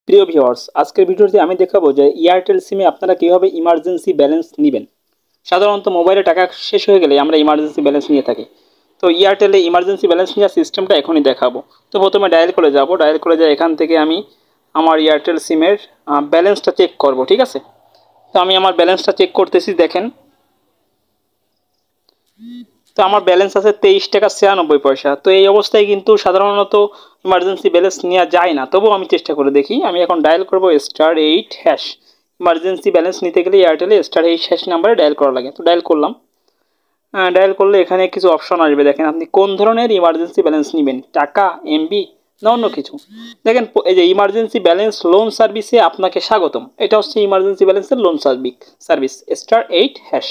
প্রিয় ভিউয়ার্স, আজকের ভিডিওতে আমি দেখাবো যে এয়ারটেল সিমে আপনারা কীভাবে ইমার্জেন্সি ব্যালেন্স নেবেন। সাধারণত মোবাইলে টাকা শেষ হয়ে গেলে আমরা ইমার্জেন্সি ব্যালেন্স নিয়ে থাকি। তো এয়ারটেলে ইমার্জেন্সি ব্যালেন্স নেওয়ার সিস্টেমটা এখনই দেখাবো। তো প্রথমে ডায়াল করে যাব, ডায়াল করে যাই এখান থেকে আমি আমার এয়ারটেল সিমের ব্যালেন্সটা চেক করব, ঠিক আছে। তো আমি আমার ব্যালেন্সটা চেক করতেছি, দেখেন। তো আমার ব্যালেন্স আছে 23 টাকা 96 পয়সা। তো এই অবস্থায় কিন্তু সাধারণত ইমার্জেন্সি ব্যালেন্স নেওয়া যায় না, তবুও আমি চেষ্টা করে দেখি। আমি এখন ডায়াল করব *8#। ইমার্জেন্সি ব্যালেন্স নিতে গেলে এয়ারটেলে *8# নাম্বারে ডায়াল করা লাগে। তো ডায়াল করলাম। ডায়াল করলে এখানে কিছু অপশন আসবে, দেখেন আপনি কোন ধরনের ইমার্জেন্সি ব্যালেন্স নেবেন, টাকা, এমবি না অন্য কিছু। দেখেন এই যে ইমার্জেন্সি ব্যালেন্স লোন সার্ভিসে আপনাকে স্বাগতম, এটা হচ্ছে ইমার্জেন্সি ব্যালেন্সের লোন সার্ভিস *8#।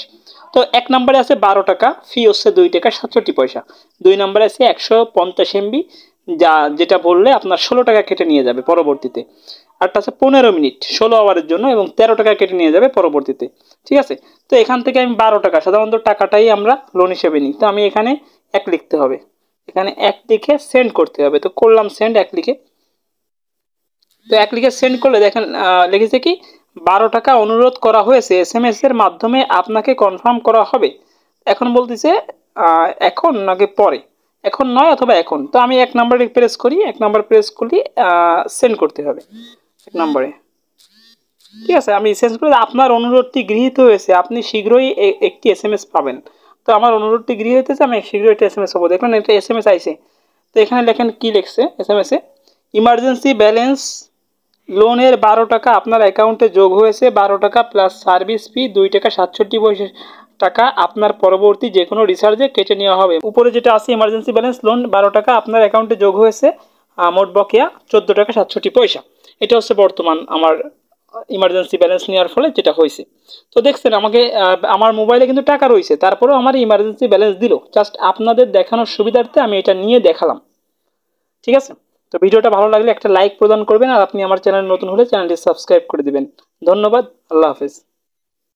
তো এক নম্বরে আছে 12 টাকা, ফি হচ্ছে 2 টাকা 67 পয়সা। 2 নম্বরে আছে 150 MB, যেটা বললে আপনার 16 টাকা কেটে নিয়ে যাবে পরবর্তীতে। আরটা আছে 15 মিনিট 16 আওয়ারের জন্য, এবং 13 টাকা কেটে নিয়ে যাবে পরবর্তীতে, ঠিক আছে। তো এখান থেকে আমি 12 টাকা, সাধারণত টাকাটাই আমরা লোন হিসেবে নিই। তো আমি এখানে 1 লিখতে হবে, এখানে 1 লিখে সেন্ড করতে হবে। তো করলাম সেন্ড 1 লিখে। তো 1 লিখে সেন্ড করলে দেখেন লিখেছে কি 12 টাকা অনুরোধ করা হয়েছে, SMS এর মাধ্যমে আপনাকে কনফার্ম করা হবে। এখন বলতেছে এখন নাকি পরে, এখন নয় অথবা এখন। তো আমি 1 নাম্বারে প্রেস করি, 1 নাম্বার প্রেস করলে সেন্ড করতে হবে 1 নম্বরে, ঠিক আছে। আমি সেন্ড করে আপনার অনুরোধটি গৃহীত হয়েছে, আপনি শীঘ্রই একটি SMS পাবেন। তো আমার অনুরোধটি গৃহীত হয়েছে, আমি শীঘ্রই একটা SMS পাবো। দেখলেন একটা SMS আইছে। তো এখানে লেখেন কি লিখছে SMS এ, ইমার্জেন্সি ব্যালেন্স লোনের 12 টাকা আপনার অ্যাকাউন্টে যোগ হয়েছে, 12 টাকা প্লাস সার্ভিস ফি 2 টাকা 67 পয়সা আপনার পরবর্তী যে কোনো রিচার্জে কেটে নেওয়া হবে। উপরে যেটা আছে ইমার্জেন্সি ব্যালেন্স লোন 12 টাকা আপনার অ্যাকাউন্টে যোগ হয়েছে, মোট বকেয়া 14 টাকা 67 পয়সা। এটা হচ্ছে বর্তমান আমার ইমার্জেন্সি ব্যালেন্স নেওয়ার ফলে যেটা হয়েছে। তো দেখছেন আমাকে আমার মোবাইলে কিন্তু টাকা রয়েছে, তারপরেও আমার ইমার্জেন্সি ব্যালেন্স দিল। জাস্ট আপনাদের দেখানোর সুবিধার্থে আমি এটা নিয়ে দেখালাম, ঠিক আছে। তো ভিডিওটা ভালো লাগলে একটা লাইক প্রদান করবেন, আর আপনি আমার চ্যানেল নতুন হলে চ্যানেলটি সাবস্ক্রাইব করে দিবেন। ধন্যবাদ, আল্লাহ হাফেজ।